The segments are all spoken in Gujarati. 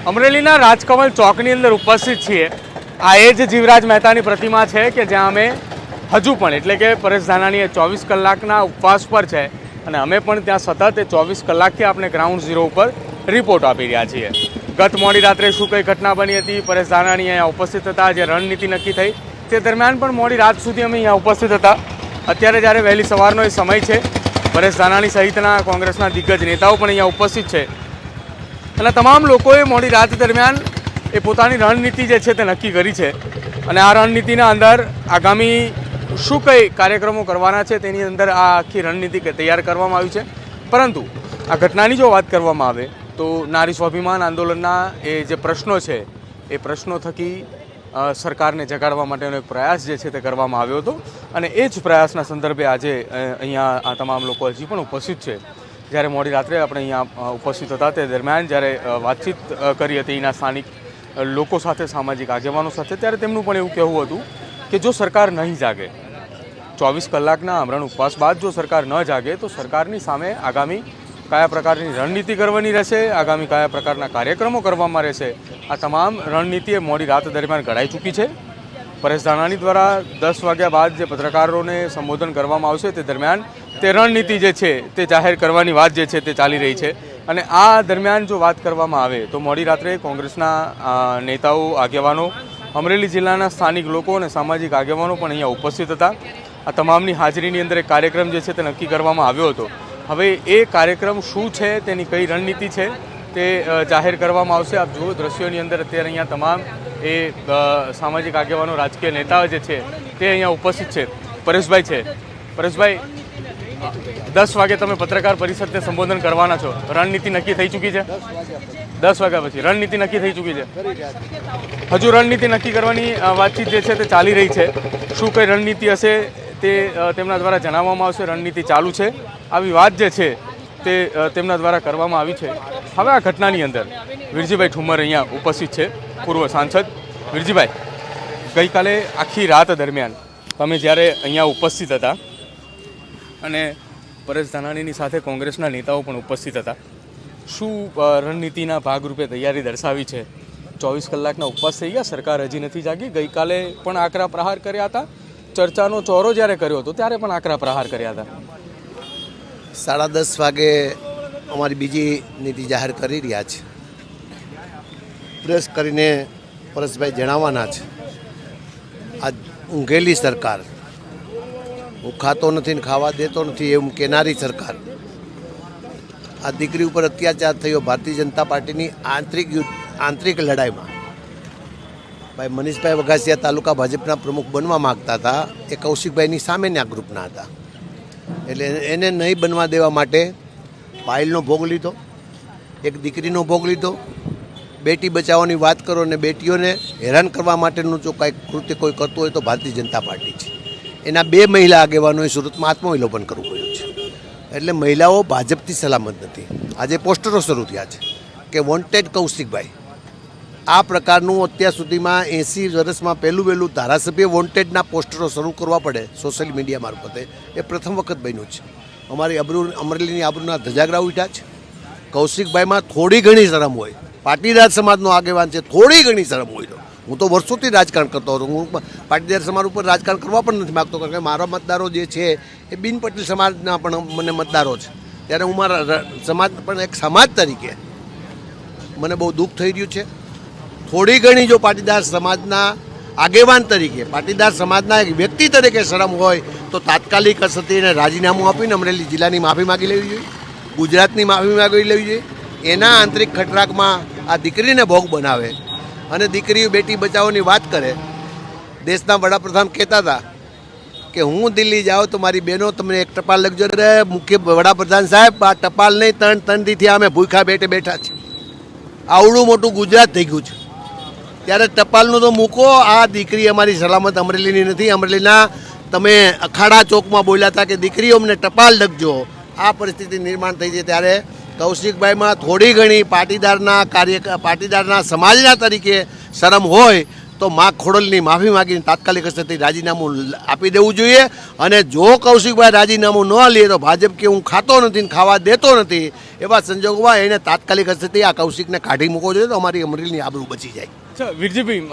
અમરેલીના રાજકમલ ચોકની અંદર ઉપસ્થિત છીએ। આ એ જ જીવરાજ મહેતાની પ્રતિમા છે કે જ્યાં અમે હજુ પણ એટલે કે પરેશ ધાનાણી 24 કલાકના ઉપવાસ પર છે અને અમે પણ ત્યાં સતત 24 કલાકથી આપણે ગ્રાઉન્ડ ઝીરો ઉપર રિપોર્ટ આપી રહ્યા છીએ। ગત મોડી રાત્રે શું કઈ ઘટના બની હતી, પરેશ ધાનાણી અહીંયા ઉપસ્થિત હતા, જે રણનીતિ નક્કી થઈ તે દરમિયાન પણ મોડી રાત સુધી અમે અહીંયા ઉપસ્થિત હતા। અત્યારે જ્યારે વહેલી સવારનો એ સમય છે, પરેશ ધાનાણી સહિતના કોંગ્રેસના દિગ્ગજ નેતાઓ પણ અહીંયા ઉપસ્થિત છે અને તમામ લોકોએ મોડી રાત દરમિયાન એ પોતાની રણનીતિ જે છે તે નક્કી કરી છે અને આ રણનીતિના અંદર આગામી શું કઈ કાર્યક્રમો કરવાના છે તેની અંદર આ આખી રણનીતિ તૈયાર કરવામાં આવી છે। પરંતુ આ ઘટનાની જો વાત કરવામાં આવે તો નારી સ્વાભિમાન આંદોલનના એ જે પ્રશ્નો છે એ પ્રશ્નો થકી સરકારને જગાડવા માટેનો એક પ્રયાસ જે છે તે કરવામાં આવ્યો હતો અને એ જ પ્રયાસના સંદર્ભે આજે અહીંયા આ તમામ લોકો હજી પણ ઉપસ્થિત છે। જ્યારે મોડી રાત્રે આપણે અહીંયા ઉપસ્થિત હતા તે દરમિયાન જ્યારે વાતચીત કરી હતી એના સ્થાનિક લોકો સાથે, સામાજિક આગેવાનો સાથે, ત્યારે તેમનું પણ એવું કહેવું હતું કે જો સરકાર નહીં જાગે, 24 કલાકના આમરણ ઉપવાસ બાદ જો સરકાર ન જાગે તો સરકારની સામે આગામી કયા પ્રકારની રણનીતિ કરવાની રહેશે, આગામી કયા પ્રકારના કાર્યક્રમો કરવામાં રહેશે, આ તમામ રણનીતિ મોડી રાત દરમિયાન ઘડાઈ ચૂકી છે। પરેશ ધાનાણી દ્વારા 10 વાગ્યા બાદ જે પત્રકારોને સંબોધન કરવામાં આવશે તે દરમિયાન તે રણનીતિ જે છે તે જાહેર કરવાની વાત જે છે તે ચાલી રહી છે અને આ દરમિયાન જો વાત કરવામાં આવે તો મોડી રાત્રે કોંગ્રેસના નેતાઓ, આગેવાનો, અમરેલી જિલ્લાના સ્થાનિક લોકો અને સામાજિક આગેવાનો પણ અહીંયા ઉપસ્થિત હતા। આ તમામની હાજરીની અંદર એક કાર્યક્રમ જે છે તે નક્કી કરવામાં આવ્યો હતો। હવે એ કાર્યક્રમ શું છે, તેની કઈ રણનીતિ છે તે જાહેર કરવામાં આવશે। આપ જુઓ દ્રશ્યોની અંદર અત્યારે અહીંયા તમામ એ સામાજિક આગેવાનો, રાજકીય નેતાઓ જે છે તે અહીંયા ઉપસ્થિત છે। પરેશભાઈ છે, પરેશભાઈ 10 વાગે તમે પત્રકાર પરિષદને સંબોધન કરવાના છો, રણનીતિ નક્કી થઈ ચૂકી છે? 10 વાગ્યા પછી રણનીતિ નક્કી થઈ ચૂકી છે? હજુ રણનીતિ નક્કી કરવાની વાતચીત જે છે તે ચાલી રહી છે। શું કઈ રણનીતિ હશે તે તેમના દ્વારા જણાવવામાં આવશે। રણનીતિ ચાલુ છે, આવી વાત જે છે તે તેમના દ્વારા કરવામાં આવી છે। હવે આ ઘટનાની અંદર વીરજીભાઈ ઠુમ્મર અહીંયા ઉપસ્થિત છે, પૂર્વ સાંસદ। વીરજીભાઈ, ગઈકાલે આખી રાત દરમિયાન તમે જ્યારે અહીંયા ઉપસ્થિત હતા અને પરેશ ધાનાણીની સાથે કોંગ્રેસના નેતાઓ પણ ઉપસ્થિત હતા, શું રણનીતિના ભાગરૂપે તૈયારી દર્શાવી છે? 24 કલાકના ઉપવાસ થઈ ગયા, સરકાર હજી નથી જાગી। ગઈકાલે પણ આકરા પ્રહાર કર્યા હતા, ચર્ચાનો ચોરો જ્યારે કર્યો હતો ત્યારે પણ આકરા પ્રહાર કર્યા હતા। 10:30 વાગે અમારી બીજી નીતિ જાહેર કરી રહ્યા છે। પ્રેસ કરીને પરેશભાઈ જણાવવાના છે, આ ઊંઘેલી સરકાર, હું ખાતો નથી ને ખાવા દેતો નથી એવું કહેનારી સરકાર, આ દીકરી ઉપર અત્યાચાર થયો ભારતીય જનતા પાર્ટીની આંતરિક લડાઈમાં ભાઈ મનીષભાઈ વઘાસિયા તાલુકા ભાજપના પ્રમુખ બનવા માગતા હતા, એ કૌશિકભાઈની સામેના ગ્રુપના હતા, એટલે એને નહીં બનવા દેવા માટે પાયલનો ભોગ લીધો, એક દીકરીનો ભોગ લીધો। બેટી બચાવવાની વાત કરો અને બેટીઓને હેરાન કરવા માટેનું જો કાંઈક કૃત્ય કોઈ કરતું હોય તો ભારતીય જનતા પાર્ટી છે। એના 2 મહિલા આગેવાનોએ સુરતમાં આત્મવિલોપન કરવું પડ્યું છે, એટલે મહિલાઓ ભાજપથી સલામત નથી। આજે પોસ્ટરો શરૂ થયા છે કે વોન્ટેડ કૌશિકભાઈ। આ પ્રકારનું અત્યાર સુધીમાં 80 વર્ષમાં પહેલું ધારાસભ્ય વોન્ટેડના પોસ્ટરો શરૂ કરવા પડે સોશિયલ મીડિયા મારફતે, એ પ્રથમ વખત બન્યું છે। અમારી અમરેલીની આબરૂના ધજાગરા ઉઠ્યા છે। કૌશિકભાઈમાં થોડી ઘણી શરમ હોય, પાટીદાર સમાજનો આગેવાન છે, થોડી ઘણી શરમ હોય। હું તો વર્ષોથી રાજકારણ કરતો હતો, હું પાટીદાર સમાજ ઉપર રાજકારણ કરવા પણ નથી માગતો, કારણ કે મારા મતદારો જે છે એ બિન પટેલ સમાજના પણ મને મતદારો છે, ત્યારે હું મારા સમાજ પણ એક સમાજ તરીકે મને બહુ દુઃખ થઈ રહ્યું છે। થોડી ઘણી જો પાટીદાર સમાજના આગેવાન તરીકે, પાટીદાર સમાજના એક વ્યક્તિ તરીકે શરમ હોય તો તાત્કાલિક અસરથી એને રાજીનામું આપીને અમરેલી જિલ્લાની માફી માગી લેવી જોઈએ, ગુજરાતની માફી માગી લેવી જોઈએ। એના આંતરિક ખટરાકમાં આ દીકરીને ભોગ બનાવે અને દીકરીઓ બેટી બચાવોની વાત કરે। દેશના વડાપ્રધાન કહેતા હતા કે હું દિલ્હી જાઉં તો મારી બહેનો તમને એક ટપાલ લખજો। રે મુખ્ય વડાપ્રધાન સાહેબ, આ ટપાલ નહીં, 3 દીથી અમે ભૂખ્યા બેઠા છે। આવડું મોટું ગુજરાત થઈ ગયું છે, ત્યારે ટપાલનું તો મૂકો, આ દીકરી અમારી સલામત અમરેલીની નથી। અમરેલીના તમે અખાડા ચોકમાં બોલ્યા હતા કે દીકરીઓ અમને ટપાલ લખજો, આ પરિસ્થિતિ નિર્માણ થઈ છે। ત્યારે કૌશિકભાઈમાં થોડી ઘણી પાટીદારના સમાજના તરીકે શરમ હોય તો તો માં ખોડલની માફી માગીને તાત્કાલિક અસરથી રાજીનામું આપી દેવું જોઈએ. અને જો કૌશિકભાઈ રાજીનામું ન લે તો ભાજપ કે હું ખાતો નથી ને ખાવા દેતો નથી એવા સંજોગોમાં એને તાત્કાલિક અસરથી આ કૌશિકને કાઢી મૂકવો જોઈએ તો અમારી અમરેલીની આબરૂ બચી જાય. અચ્છા વીરજીભાઈ,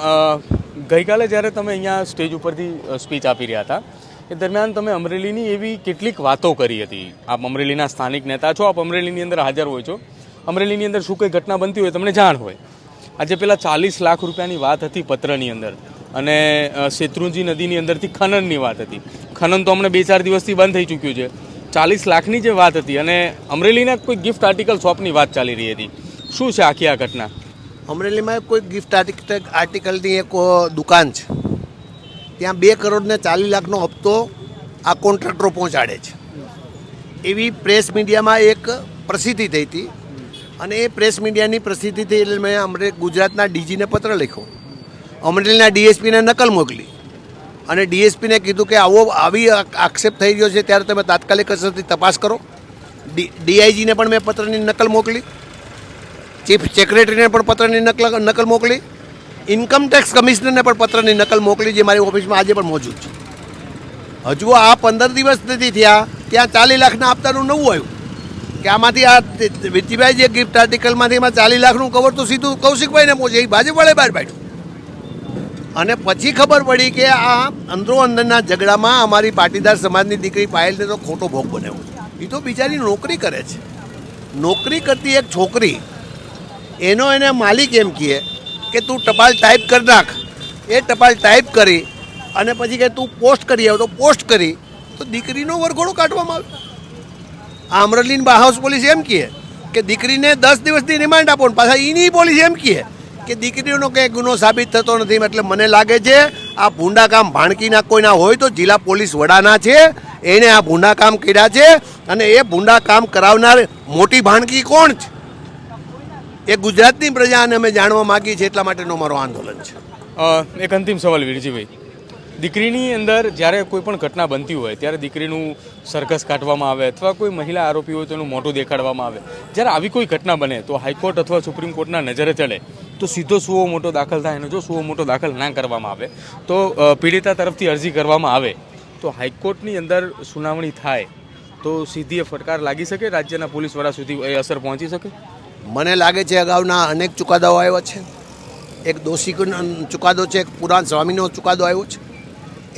ગઈકાલે જ્યારે તમે અહીંયા સ્ટેજ ઉપરથી સ્પીચ આપી રહ્યા હતા એ દરમિયાન તમે અમરેલીની એવી કેટલીક વાતો કરી હતી. આપ અમરેલીના સ્થાનિક નેતા છો, આપ અમરેલીની અંદર હાજર હોય છો. અમરેલીની અંદર શું કંઈ ઘટના બનતી હોય તમને જાણ હોય. આજે પેલા 40 લાખ રૂપિયાની વાત હતી પત્રની અંદર અને શેત્રુંજી નદીની અંદરથી ખનનની વાત હતી. ખનન તો હમણાં 2-4 દિવસથી બંધ થઈ ચૂક્યું છે. 40 લાખની જે વાત હતી અને અમરેલીના કોઈ ગિફ્ટ આર્ટિકલ શોપની વાત ચાલી રહી હતી. શું છે આખી આ ઘટના? અમરેલીમાં કોઈ ગિફ્ટ આર્ટિકલની એક દુકાન છે, ત્યાં 2 કરોડ ને 40 લાખનો હપ્તો આ કોન્ટ્રાક્ટરો પહોંચાડે છે એવી પ્રેસ મીડિયામાં એક પ્રસિદ્ધિ થઈ હતી. અને એ પ્રેસ મીડિયાની પ્રસિદ્ધિથી એટલે મેં ગુજરાતના ડીજીને પત્ર લખ્યો, અમરેલીના ડીએસપીને નકલ મોકલી અને ડીએસપીને કીધું કે આવી આક્ષેપ થઈ રહ્યો છે ત્યારે તમે તાત્કાલિક અસરથી તપાસ કરો. ડીઆઈજીને પણ મેં પત્રની નકલ મોકલી, ચીફ સેક્રેટરીને પણ પત્રની નકલ મોકલી, ઇન્કમટેક્સ કમિશનરને પણ પત્રની નકલ મોકલી જે મારી ઓફિસમાં આજે પણ મોજૂદ છે. હજુ આ 15 દિવસ નથી થયા ત્યાં 40 લાખના આપતાનું નવું આવ્યું કે આમાંથી આ વિજયભાઈ જે ગિફ્ટ આર્ટિકલમાંથી એમાં 40 લાખનું કવર તો સીધું કૌશિકભાઈને પહોંચે, એ ભાજપવાળે બહાર પાડ્યું. અને પછી ખબર પડી કે આ અંદરો અંદરના ઝઘડામાં અમારી પાટીદાર સમાજની દીકરી પાયલને તો ખોટો ભોગ બનાવ્યો. એ તો બિચારી નોકરી કરે છે, નોકરી કરતી એક છોકરી એનો એને માલિક એમ કહે કે તું ટપાલ ટાઈપ કરી નાખ. એ ટપાલ ટાઈપ કરી અને પછી કે તું પોસ્ટ કરી આવ તો પોસ્ટ કરી તો દીકરીનો વરઘોડો કાઢવામાં આવ્યો. આ અમરેલીની હાઉસ પોલીસ એમ કહે કે દીકરીને 10 દિવસની રિમાન્ડ આપો ને પાછા એની પોલીસ એમ કહે કે દીકરીનો કંઈ ગુનો સાબિત થતો નથી. એટલે મને લાગે છે આ ભૂંડા કામ ભાણકીના કોઈના હોય તો જિલ્લા પોલીસ વડાના છે, એણે આ ભૂંડા કામ કર્યા છે. અને એ ભૂંડા કામ કરાવનાર મોટી ભાણકી કોણ છે એ ગુજરાતની પ્રજાને અમે જાણવા માગીએ છીએ, એટલા માટેનો મારો આંદોલન છે. એક અંતિમ સવાલ વીરજીભાઈ, દીકરીની અંદર જ્યારે કોઈ પણ ઘટના બનતી હોય ત્યારે દીકરીનું સરઘસ કાઢવામાં આવે અથવા કોઈ મહિલા આરોપી હોય તો એનું મોઢું દેખાડવામાં આવે. જ્યારે આવી કોઈ ઘટના બને તો હાઈકોર્ટ અથવા સુપ્રીમ કોર્ટના નજરે ચડે તો સીધો સુઓ મોટો દાખલ થાય અને જો સુઓ મોટો દાખલ ના કરવામાં આવે તો પીડિતા તરફથી અરજી કરવામાં આવે તો હાઈકોર્ટની અંદર સુનાવણી થાય તો સીધી ફટકાર લાગી શકે, રાજ્યના પોલીસ વડા સુધી એ અસર પહોંચી શકે? મને લાગે છે અગાઉના અનેક ચુકાદાઓ આવ્યા છે. એક દોષી ચુકાદો છે, એક પુરાણ સ્વામીનો ચુકાદો આવ્યો છે.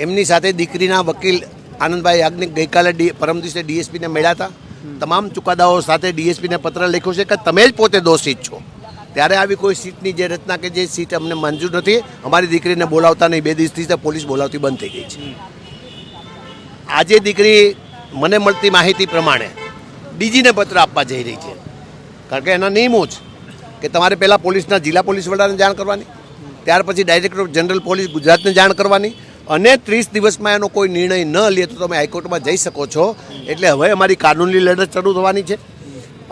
એમની સાથે દીકરીના વકીલ આનંદભાઈ યાજ્ઞિક ગઈકાલે પરમ દિવસે ડીએસપીને મળ્યા હતા. તમામ ચુકાદાઓ સાથે ડીએસપીને પત્ર લખ્યો છે કે તમે જ પોતે દોષિત છો. ત્યારે આવી કોઈ સીટની જે રચના કે જે સીટ અમને મંજૂર નથી, અમારી દીકરીને બોલાવતા નહીં. 2 દિવસથી પોલીસ બોલાવતી બંધ થઈ ગઈ છે. આજે દીકરી મને મળતી માહિતી પ્રમાણે ડીજીને પત્ર આપવા જઈ રહી છે, કારણ કે એના નિયમો છે કે તમારે પહેલાં પોલીસના જિલ્લા પોલીસ વડાને જાણ કરવાની, ત્યાર પછી ડાયરેક્ટર ઓફ જનરલ પોલીસ ગુજરાતને જાણ કરવાની અને 30 દિવસમાં એનો કોઈ નિર્ણય ન લે તો તમે હાઈકોર્ટમાં જઈ શકો છો. એટલે હવે અમારી કાનૂની લડત શરૂ થવાની છે.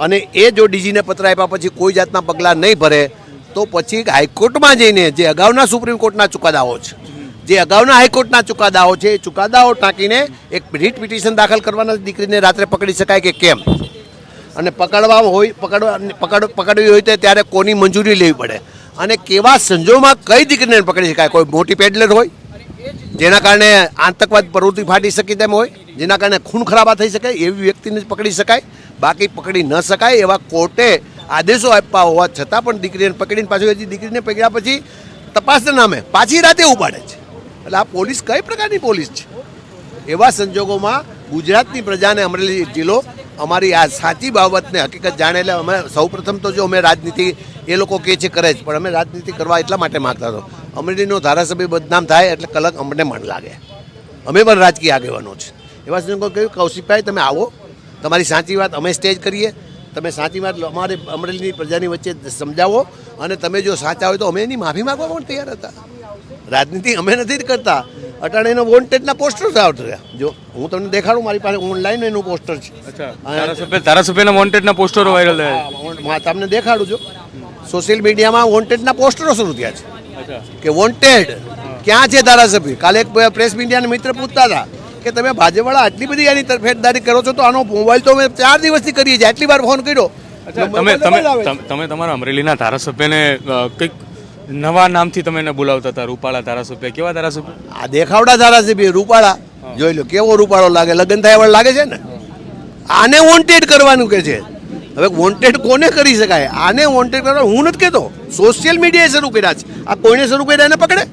અને એ જો ડીજીને પત્ર આપ્યા પછી કોઈ જાતના પગલાં નહીં ભરે તો પછી હાઈકોર્ટમાં જઈને જે અગાઉના સુપ્રીમ કોર્ટના ચુકાદાઓ છે, જે અગાઉના હાઈકોર્ટના ચુકાદાઓ છે, એ ચુકાદાઓ ટાંકીને એક રીટ પિટિશન દાખલ કરવાના દીકરીને રાત્રે પકડી શકાય કે કેમ, અને પકડવી હોય તો ત્યારે કોની મંજૂરી લેવી પડે અને કેવા સંજોગોમાં કઈ દીકરીને પકડી શકાય. કોઈ મોટી પેડલર હોય જેના કારણે આતંકવાદ પ્રવૃત્તિ ફાટી શકે તેમ હોય, જેના કારણે ખૂન ખરાબા થઈ શકે, એવી વ્યક્તિને જ પકડી શકાય, બાકી પકડી ન શકાય. એવા કોર્ટે આદેશો આપ્યા હોવા છતાં પણ દીકરીને પકડીને પાછું હજી દીકરીને પકડ્યા પછી તપાસના નામે પાછી રાતે ઉપાડે છે. એટલે આ પોલીસ કઈ પ્રકારની પોલીસ છે? એવા સંજોગોમાં ગુજરાતની પ્રજાને અમરેલી જિલ્લો અમારી આ સાચી બાબતને હકીકત જાણે. એટલે અમે સૌપ્રથમ તો જો અમે રાજનીતિ એ લોકો કહે છે કરે છે, પણ અમે રાજનીતિ કરવા એટલા માટે માગતા હતો અમરેલીનો ધારાસભ્ય બદનામ થાય એટલે કલક અમને મન લાગે. અમે પણ રાજકીય આગેવાનો છે. એવા સંજોગો કહ્યું કૌશિકભાઈ તમે આવો, તમારી સાચી વાત અમે સ્ટેજ કરીએ, તમે સાચી વાત અમારે અમરેલીની પ્રજાની વચ્ચે સમજાવો અને તમે જો સાચા હોય તો અમે એની માફી માગવા પણ તૈયાર હતા. રાજનીતિ અમે નથી કરતા. અટાણે એનો વોન્ટેડના પોસ્ટર આવતા. જો હું તમને દેખાડું, મારી પાસે ઓનલાઈન એનું પોસ્ટર છે. ધારાસભ્યના વોન્ટેડના પોસ્ટરો વાયરલ તમને દેખાડું છું. સોશિયલ મીડિયામાં વોન્ટેડના પોસ્ટરો શરૂ થયા છે કે વોન્ટેડ ક્યાં છે ધારાસભ્ય. કાલે એક પ્રેસ મીડિયાના મિત્ર પૂછતા હતા કે તમે ભાજપવાળા આટલી બધી એની તરફેણદારી કરો છો તો આનો મોબાઈલ તો અમે 4 દિવસથી કરીએ છીએ, આટલી વાર ફોન કર્યો. તમે તમારા અમરેલીના ધારાસભ્યને કંઈક નવા નામથી તમે એને બોલાવતા હતા, રૂપાળા ધારાસભ્ય. કેવા ધારાસભ્ય? આ દેખાવડા ધારાસભ્ય રૂપાળા જોઈ લો કેવો રૂપાળો લાગે, લગ્ન થયા વાળો લાગે છે ને. આને વોન્ટેડ કરવાનું કે છે. હવે વોન્ટેડ કોને કરી શકાય? આને વોન્ટેડ કરવા હું નથી કહેતો, સોશિયલ મીડિયાએ શરૂ કર્યા છે. આ કોઈને શરૂ કર્યા એને પકડે,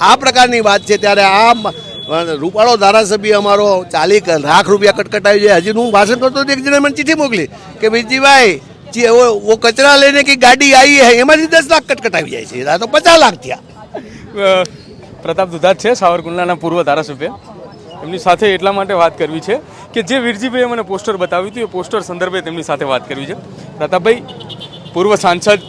આ પ્રકારની વાત છે. ત્યારે આ રૂપાળો ધારાસભ્ય અમારો 40 લાખ રૂપિયા કટકટાવી જાય. હજી હું ભાષણ કરતો હતો, એક જણે મને ચિઠ્ઠી મોકલી કે વિજયભાઈ वो कचरा लेने की गाड़ी आई है, એમાંથી 10 લાખ કટકટાવી જાય છે. આ તો 50 લાખ થયા. પ્રતાપ દુધાત છે, સાવરકુંડલાના પૂર્વ ધારાસભ્ય. એમની સાથે એટલા માટે વાત કરવી છે કે જે વીરજીભાઈએ મને પોસ્ટર બતાવ્યું હતું, એ પોસ્ટર સંદર્ભે તેમની સાથે વાત કરવી છે. પ્રતાપભાઈ, પૂર્વ સાંસદ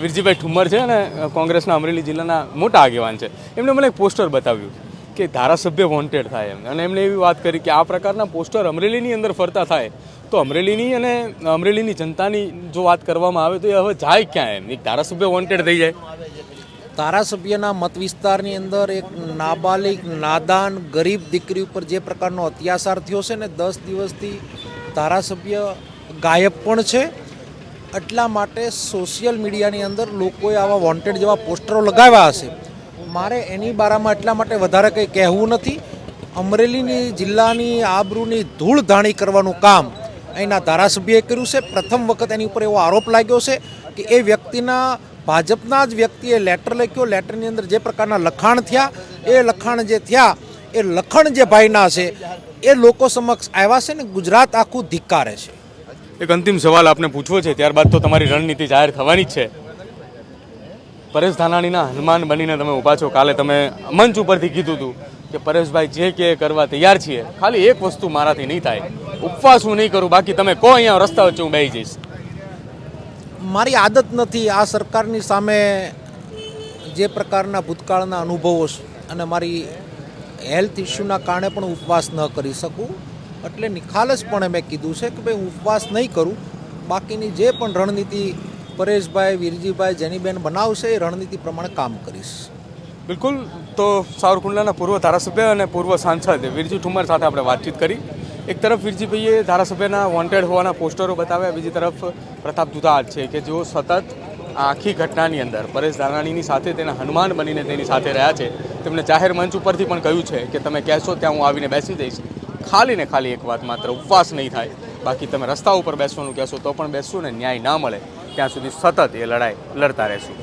વીરજીભાઈ ઠુમ્મર છે અને કોંગ્રેસના અમરેલી જિલ્લાના મોટા આગેવાન છે. એમણે મને એક પોસ્ટર બતાવ્યું કે ધારાસભ્ય વોન્ટેડ થાય એમ, અને એમણે એવી વાત કરી કે આ પ્રકારના પોસ્ટર અમરેલીની અંદર ફરતા થાય તો અમરેલીની અને અમરેલીની જનતાની જો વાત કરવામાં આવે તો એ હવે જાય ક્યાં એમ? એક ધારાસભ્ય વોન્ટેડ થઈ જાય. ધારાસભ્યના મત વિસ્તારની અંદર એક નાબાલિગ નાદાન ગરીબ દીકરી ઉપર જે પ્રકારનો અત્યાચાર થયો છે ને, 10 દિવસથી ધારાસભ્ય ગાયબ પણ છે. એટલા માટે સોશિયલ મીડિયાની અંદર લોકોએ આવા વોન્ટેડ જેવા પોસ્ટરો લગાવ્યા હશે. મારે એની બારામાં એટલા માટે વધારે કંઈ કહેવું નથી. અમરેલીની જિલ્લાની આબરૂની ધૂળ ધાણી કરવાનું કામ અહીંના ધારાસભ્યએ કર્યું છે. પ્રથમ વખત એની ઉપર એવો આરોપ લાગ્યો છે કે એ વ્યક્તિના ભાજપના જ વ્યક્તિએ લેટર લખ્યો, લેટરની અંદર જે પ્રકારના લખાણ થયા, એ લખાણ જે થયા એ લખાણ જે ભાઈના છે એ લોકો સમક્ષ આવ્યા છે ને ગુજરાત આખું ધિક્કારે છે. એક અંતિમ સવાલ આપને પૂછવો છે, ત્યારબાદ તો તમારી રણનીતિ જાહેર થવાની જ છે. પરેશ ધાનાણીના હનુમાન બનીને તમે ઊભા છો. કાલે તમે મંચ ઉપરથી કીધું હતું કે પરેશભાઈ જે કે કરવા તૈયાર છીએ, ખાલી એક વસ્તુ મારાથી નહીં થાય, ઉપવાસ હું નહીં કરું, બાકી તમે કહો અહીંયા રસ્તા વચ્ચે હું બેસી જઈશ. મારી આદત નથી આ સરકારની સામે જે પ્રકારના ભૂતકાળના અનુભવો છે અને મારી હેલ્થ ઇસ્યુના કારણે પણ ઉપવાસ ન કરી શકું, એટલે નિખાલસપણે મેં કીધું છે કે ભાઈ હું ઉપવાસ નહીં કરું. બાકીની જે પણ રણનીતિ પરેશભાઈ, વીરજીભાઈ, જેનીબેન બનાવશે એ રણનીતિ પ્રમાણે કામ કરીશ. બિલકુલ. તો સાવરકુંડલાના પૂર્વ ધારાસભ્ય અને પૂર્વ સાંસદ વીરજી ઠુમ્મર સાથે આપણે વાતચીત કરી. એક તરફ વીરજીભાઈએ ધારાસભ્યના વોન્ટેડ હોવાના પોસ્ટરો બતાવ્યા, બીજી તરફ પ્રતાપ દુધાત છે કે જેઓ સતત આખી ઘટનાની અંદર પરેશ ધાનાણીની સાથે તેના હનુમાન બનીને તેની સાથે રહ્યા છે. તેમણે જાહેર મંચ ઉપરથી પણ કહ્યું છે કે તમે કહેશો ત્યાં હું આવીને બેસી જઈશ. ખાલી ને ખાલી એક વાત, માત્ર ઉપવાસ નહીં થાય, બાકી તમે રસ્તા ઉપર બેસવાનું કહેશો તો પણ બેસશું ને ન્યાય ના મળે ત્યાં સુધી સતત એ લડાઈ લડતા રહેશું.